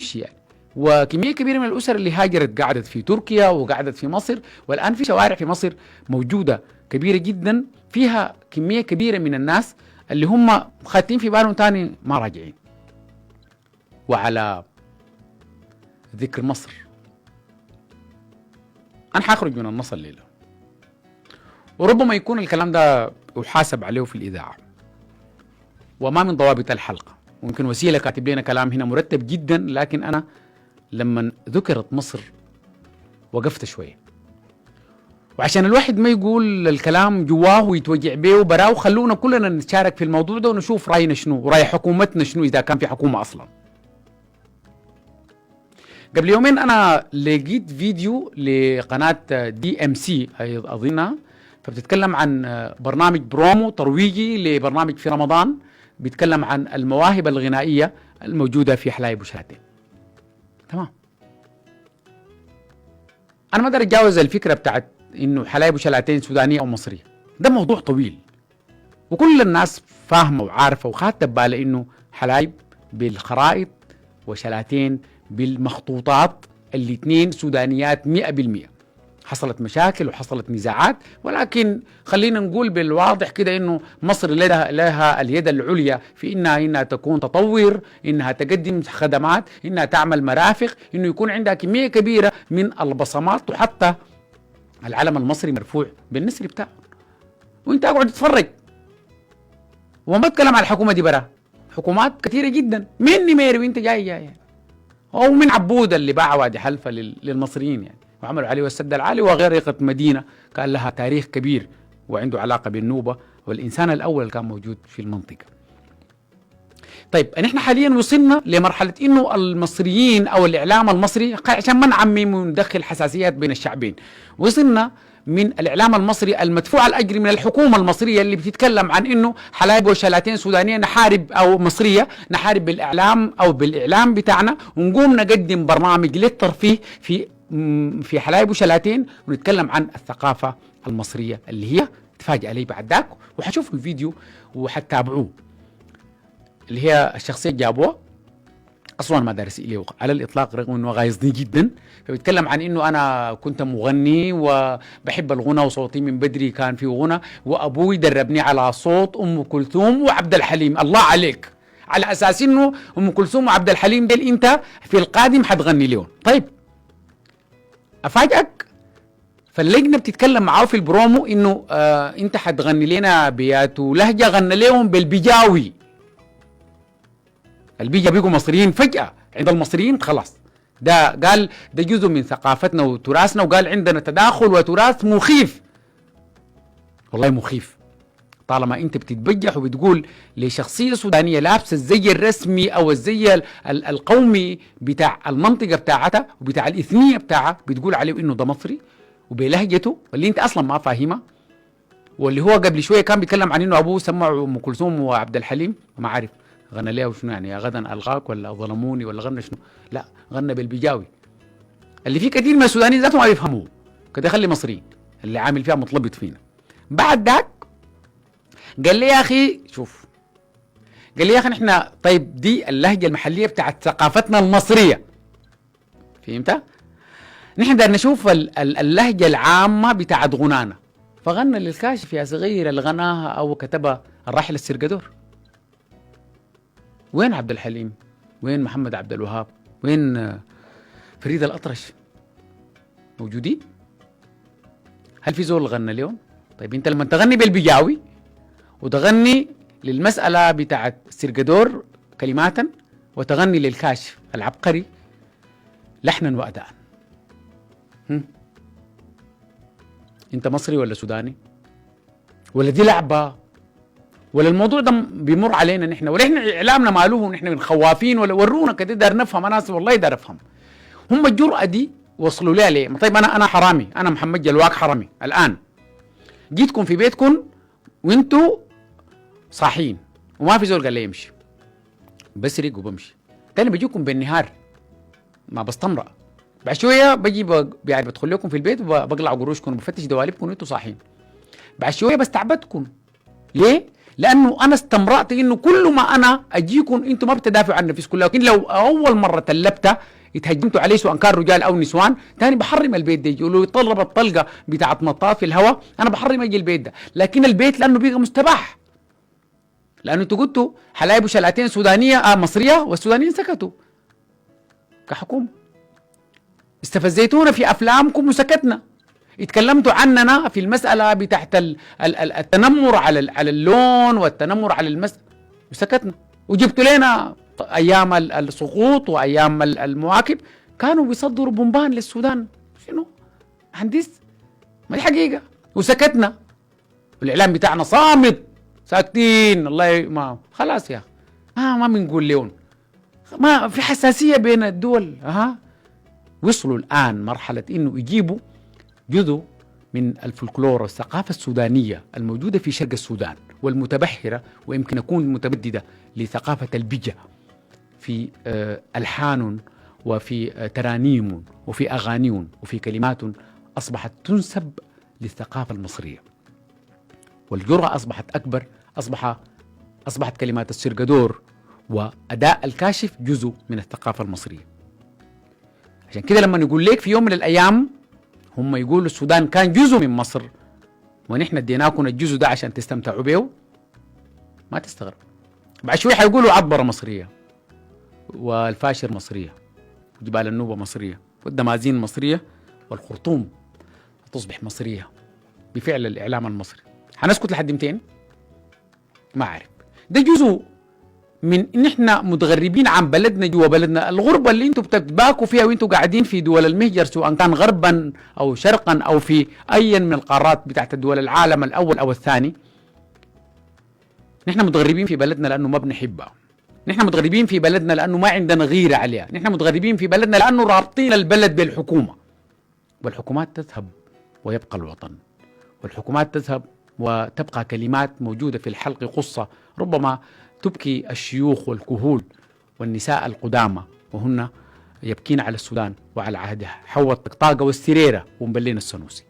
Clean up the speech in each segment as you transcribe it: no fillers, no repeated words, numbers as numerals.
يعني. وكمية كبيرة من الأسر اللي هاجرت قعدت في تركيا وقعدت في مصر، والآن في شوارع في مصر موجودة كبيرة جدا فيها كمية كبيرة من الناس اللي هم خاتين في بالهم تاني ما راجعين. وعلى ذكر مصر، أنا حاخرج من النص الليلة، وربما يكون الكلام ده يحاسب عليه في الإذاعة وما من ضوابط الحلقة، ممكن وسيلة كاتب لنا كلام هنا مرتب جدا، لكن أنا لما ذكرت مصر وقفت شوية، وعشان الواحد ما يقول الكلام جواه ويتوجع بيه وبراه، خلونا كلنا نتشارك في الموضوع ده ونشوف رأينا شنو ورأي حكومتنا شنو إذا كان في حكومة أصلا. قبل يومين أنا لقيت فيديو لقناة DMC أظنها، فبتتكلم عن برنامج برومو ترويجي لبرنامج في رمضان بيتكلم عن المواهب الغنائية الموجودة في حلايب وشلاتين. تمام، أنا ما أقدر أتجاوز الفكرة بتاعت إنه حلايب وشلاتين سودانية أو مصرية، ده موضوع طويل وكل الناس فاهمة وعارفة وخاطة ببالها إنه حلايب بالخرائط وشلاتين بالمخطوطات الاتنين سودانيات 100%. حصلت مشاكل وحصلت نزاعات، ولكن خلينا نقول بالواضح كده انه مصر لها اليد العليا في انها تكون تطور، انها تقدم خدمات، انها تعمل مرافق، انه يكون عندها كميه كبيره من البصمات، وحتى العلم المصري مرفوع بالنسر بتاعه. وانت اقعد تتفرج وما اتكلم على الحكومه دي برا، حكومات كثيره جدا من نميري وانت جاي يعني، او من عبود اللي باع وادي حلفه للمصريين يعني، وعملوا عليه السد العالي وغرقة مدينة كان لها تاريخ كبير وعنده علاقة بالنوبة والإنسان الأول اللي كان موجود في المنطقة. طيب نحن حاليا وصلنا لمرحلة إنه المصريين أو الإعلام المصري، عشان ما نعمم وندخل حساسيات بين الشعبين، وصلنا من الإعلام المصري المدفوع الأجر من الحكومة المصرية اللي بتتكلم عن إنه حلايب وشلاتين سودانية نحارب أو مصرية نحارب بالإعلام أو بالإعلام بتاعنا، ونقوم نقدم برنامج للترفيه في حلايب وشلاتين ونتكلم عن الثقافة المصرية اللي هي تفاجأ لي بعد ذاك، وحشوفوا الفيديو وحتتابعوه. اللي هي الشخصية جابوها أصلا ما دارس إليه على الإطلاق رغم أنه غايظني جدا، فبيتكلم عن أنه أنا كنت مغني وبحب الغنى وصوتي من بدري كان في غنى، وأبوي دربني على صوت أم كلثوم وعبد الحليم. الله عليك، على أساس أنه أم كلثوم وعبد الحليم ديل أنت في القادم حتغني لهم. طيب أفاجئك، فاللجنة بتتكلم معاه في البرومو إنه أنت حتغني لنا بيات ولهجة، غنى لهم بالبيجاوي. البيجا بيجوا مصريين فجأة عند المصريين، خلاص ده قال ده جزء من ثقافتنا وتراثنا، وقال عندنا تداخل وتراث مخيف. والله مخيف طالما انت بتتبجح وبتقول لشخصية سودانية لابسة الزي الرسمي او الزي القومي بتاع المنطقة بتاعتها وبتاع الإثنية بتاعها، بتقول عليه انه ده مصري وبلهجته اللي انت اصلا ما فاهمها، واللي هو قبل شوية كان بيتكلم عن انه ابوه سمع ام كلثوم وعبد الحليم، ما عارف غنى ليه وشنو يعني، يا غدا الغاك ولا ظلموني ولا غنى شنو، لا غنى بالبيجاوي اللي فيه كثير من السودانيين ذاتهم ما يفهموه، كده خلي مصريين اللي عامل فيها مطلبط فينا. بعد ذاك قال لي يا اخي شوف، قال لي يا اخي نحن طيب دي اللهجه المحليه بتاعت ثقافتنا المصريه، فهمت؟ نحن بدنا نشوف اللهجه العامه بتاعت غنانا، فغنى للكاشف يا صغير اللي غناها او كتبها الراحل السرقدور. وين عبد الحليم؟ وين محمد عبد الوهاب؟ وين فريد الأطرش؟ موجودين؟ هل في زول غنى اليوم؟ طيب انت لما تغني بالبيجاوي وتغني للمسألة بتاعت سرقدور كلماتا وتغني للكاشف العبقري لحنا وأداء، انت مصري ولا سوداني؟ ولا دي لعبة؟ ولا الموضوع ده بيمر علينا نحن؟ ولا احنا اعلامنا ماله نحن خوافين؟ ولا ورونا كده دار نفهم؟ انا والله دار افهم هم الجرأة دي وصلوا لها ليه؟ طيب انا حرامي، انا محمد جلواك حرامي الان جيتكم في بيتكم وانتوا صاحيين وما في زول قال لي يمشي، بسرق وبمشي، تاني بجيكم بالنهار ما بستمرأ، بعد شويه بجي يعني بدخل لكم في البيت وبقلع قروشكم وبفتش دواليبكم وانتوا صاحيين، بعد شويه بستعبدكم. ليه؟ لانه انا استمرأت انه كل ما انا اجيكم انتم ما بتدافعوا عن نفسكم، لكن لو اول مره تلبت اتهجمتوا عليه سواء كان رجال او نسوان، تاني بحرم البيت ده. ولو يطلب الطلقه بتاعت مطاط في الهواء انا بحرم اجي البيت ده. لكن البيت لانه بيبقى مستباح، لانه انتوا قلتوا حلايب وشلاتين سودانيه مصريه، والسودانيين سكتوا كحكومه. استفزيتونا في افلامكم وسكتنا. اتكلمتوا عننا في المساله بتاعت التنمر على اللون والتنمر على المسألة وسكتنا. وجبتوا لنا ايام السقوط وايام المواكب كانوا بيصدروا بومبان للسودان. شنو؟ هندس؟ ما دي حقيقه. وسكتنا، والاعلام بتاعنا صامت، ساكتين. الله ما خلاص يا ما بنقول لهم، ما في حساسيه بين الدول. وصلوا الان مرحله انه يجيبوا جزء من الفلكلور والثقافه السودانيه الموجوده في شرق السودان والمتبحره، ويمكن تكون متمدده لثقافه البجا في الحان وفي ترانيم وفي اغاني وفي كلمات اصبحت تنسب للثقافه المصريه. والجرأة اصبحت اكبر، اصبحت كلمات السرقدور واداء الكاشف جزء من الثقافه المصريه. عشان كده لما نقول لك في يوم من الايام هم يقولوا السودان كان جزء من مصر ونحن اديناكم الجزء ده عشان تستمتعوا به، ما تستغرب. بعد شوي حيقولوا عطبرة مصرية، والفاشر مصرية، وجبال النوبة مصرية، والدمازين مصرية، والخرطوم تصبح مصرية بفعل الإعلام المصري. حنسكت لحد متين؟ ما أعرف. ده جزء من ان احنا متغربين عن بلدنا جوا بلدنا. الغربة اللي انتم بتتباكوا فيها وانتم قاعدين في دول المهجر سواء كان غربا او شرقا او في اي من القارات بتاعت دول العالم الاول او الثاني، نحن متغربين في بلدنا لانه ما بنحبها. نحن متغربين في بلدنا لانه ما عندنا غيرة عليها. نحن متغربين في بلدنا لانه رابطين البلد بالحكومة، والحكومات تذهب ويبقى الوطن، والحكومات تذهب وتبقى كلمات موجودة في الحلق قصة ربما تبكي الشيوخ والكهول والنساء القدامى وهن يبكين على السودان وعلى عهدها، حوى الطقطاقة والسريرة ومبلين السنوسي.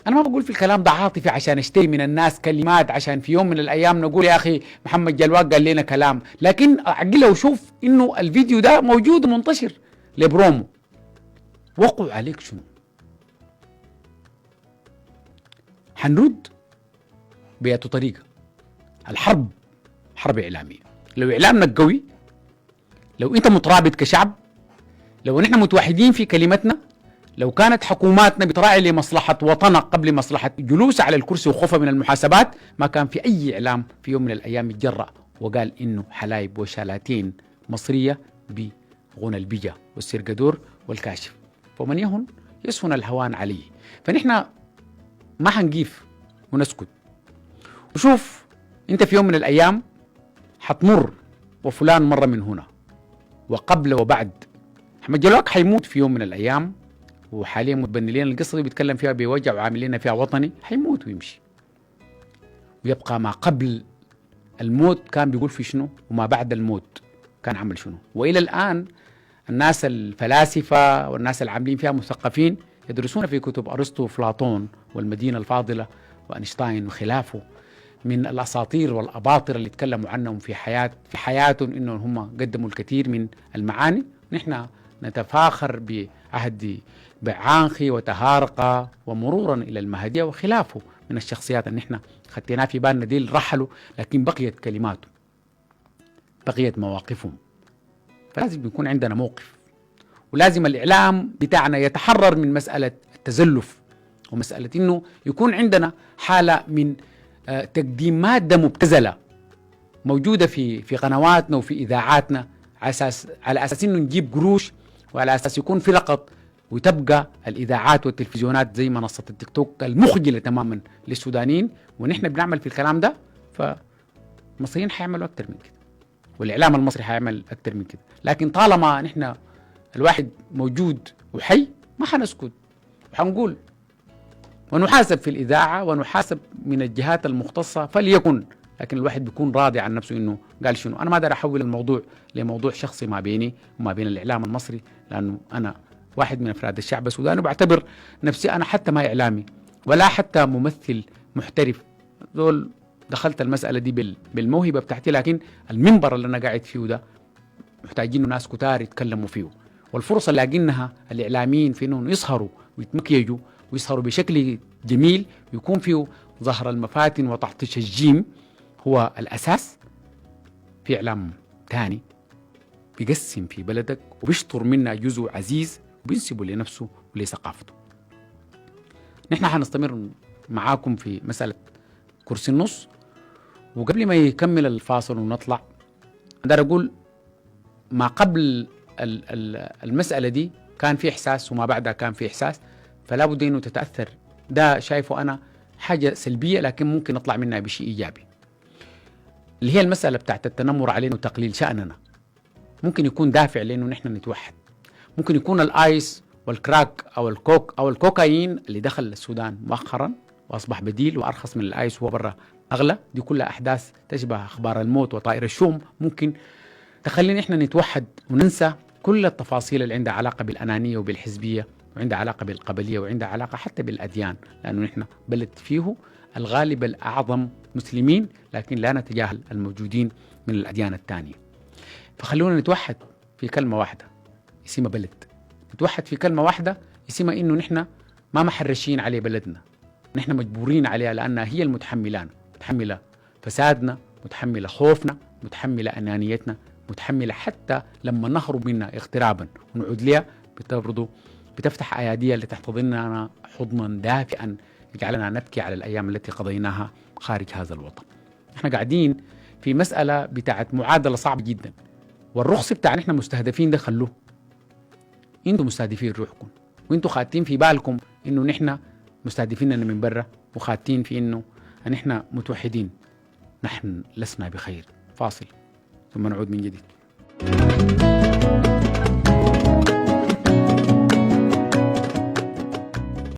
أنا ما بقول في الكلام ده عاطفي عشان اشتري من الناس كلمات عشان في يوم من الأيام نقول يا أخي محمد جلوات قال لنا كلام، لكن أعقلها وشوف إنه الفيديو ده موجود ومنتشر لبرومو. وقعوا عليك شنو؟ حنرد بأي طريقة. الحرب حرب إعلامية. لو إعلامنا قوي، لو أنت مترابط كشعب، لو نحن متوحدين في كلمتنا، لو كانت حكوماتنا بتراعي لمصلحة وطنها قبل مصلحة جلوس على الكرسي وخوفها من المحاسبات، ما كان في أي إعلام في يوم من الأيام يتجرأ وقال إنه حلايب وشلاتين مصرية بغنى البجا والسرقدور والكاشف. فمن يهن يسهن الهوان عليه. فنحن ما حنقيف ونسكت. وشوف أنت في يوم من الأيام حتمر وفلان مرة من هنا، وقبل وبعد. محمد جلوك حيموت في يوم من الأيام، وحاليا متبني لنا القصة دي بيتكلم فيها بوجع وعامل لنا فيها وطني. حيموت ويمشي، ويبقى ما قبل الموت كان بيقول في شنو، وما بعد الموت كان عمل شنو. وإلى الآن الناس الفلاسفة والناس العاملين فيها مثقفين يدرسون في كتب أرسطو وأفلاطون والمدينة الفاضلة وأينشتاين وخلافه من الأساطير والأباطرة اللي تكلموا عنهم في حياتهم إنهم هم قدموا الكثير من المعاني. نحن نتفاخر بعهد بعانخي وتهارقة ومرورا إلى المهدية وخلافه من الشخصيات اللي نحن خديناه في بالنا دي رحلوا، لكن بقيت كلماته، بقيت مواقفهم. فلازم يكون عندنا موقف، ولازم الإعلام بتاعنا يتحرر من مسألة التزلف ومسألة إنه يكون عندنا حالة من تقديم مادة مبتذلة موجودة في قنواتنا وفي إذاعاتنا على أساس إنه نجيب قروش، وعلى أساس يكون في لقط، وتبقى الإذاعات والتلفزيونات زي منصة التيك توك المخجلة تماما للسودانيين. ونحن بنعمل في الكلام ده، فالمصريين حيعملوا أكتر من كده، والإعلام المصري حيعمل أكتر من كده. لكن طالما نحن الواحد موجود وحي ما حنسكت، وحنقول ونحاسب في الإذاعة ونحاسب من الجهات المختصة فليكن. لكن الواحد بيكون راضي عن نفسه إنه قال شنو. أنا ما أقدر أحول الموضوع لموضوع شخصي ما بيني وما بين الإعلام المصري، لأنه أنا واحد من أفراد الشعب السوداني، وبعتبر نفسي أنا حتى ما إعلامي ولا حتى ممثل محترف. دول دخلت المسألة دي بالموهبة بتاعتي، لكن المنبر اللي أنا قاعد فيه ده محتاجين ناس كتار يتكلموا فيه، والفرصة اللي لاقينها الإعلاميين في إنهم يسهروا ويتمكيجوا ويسهروا بشكل جميل ويكون فيه ظهر المفاتن وتعطيش الجيم هو الأساس. في إعلام تاني بيقسم في بلدك وبيشطر منها جزء عزيز وبينسبه لنفسه ولثقافته. نحن حنستمر معاكم في مسألة كرسي النص، وقبل ما يكمل الفاصل ونطلع أقدر أقول ما قبل المسألة دي كان في إحساس وما بعدها كان في إحساس، فلا بد أنه تتأثر. ده شايفه أنا حاجة سلبية لكن ممكن نطلع منها بشيء إيجابي، اللي هي المسألة بتاعت التنمر علينا وتقليل شأننا. ممكن يكون دافع لأنه نحن نتوحد، ممكن يكون الآيس والكراك أو الكوكايين اللي دخل السودان مؤخرا وأصبح بديل وأرخص من الآيس وهو برا أغلى. دي كلها أحداث تشبه أخبار الموت وطائر الشوم ممكن تخلينا إحنا نتوحد وننسى كل التفاصيل اللي عندها علاقة بالأنانية وبالحزبية وعندها علاقة بالقبلية وعندها علاقة حتى بالأديان، لأنه نحن بلد فيه الغالب الأعظم مسلمين لكن لا نتجاهل الموجودين من الأديان الثانية. فخلونا نتوحد في كلمة واحدة اسمها بلد، نتوحد في كلمة واحدة اسمها إنه نحن ما محرشين عليه بلدنا، نحن مجبورين عليها لأنها هي المتحملة فسادنا، متحملة خوفنا، متحملة أنانيتنا، متحملة حتى لما نهرب منها اغترابا ونعود لها بتفتح أياديها لتحتضننا حضنا دافئا يجعلنا نبكي على الأيام التي قضيناها خارج هذا الوطن. احنا قاعدين في مسألة بتاعت معادلة صعبة جدا، والرخص بتاع نحن مستهدفين ده خلوه. انتوا مستهدفين روحكم، وانتوا خاتين في بالكم انه نحن مستهدفيننا من برا، وخاتين في انه نحن متوحدين. نحن لسنا بخير. فاصل ثم نعود من جديد.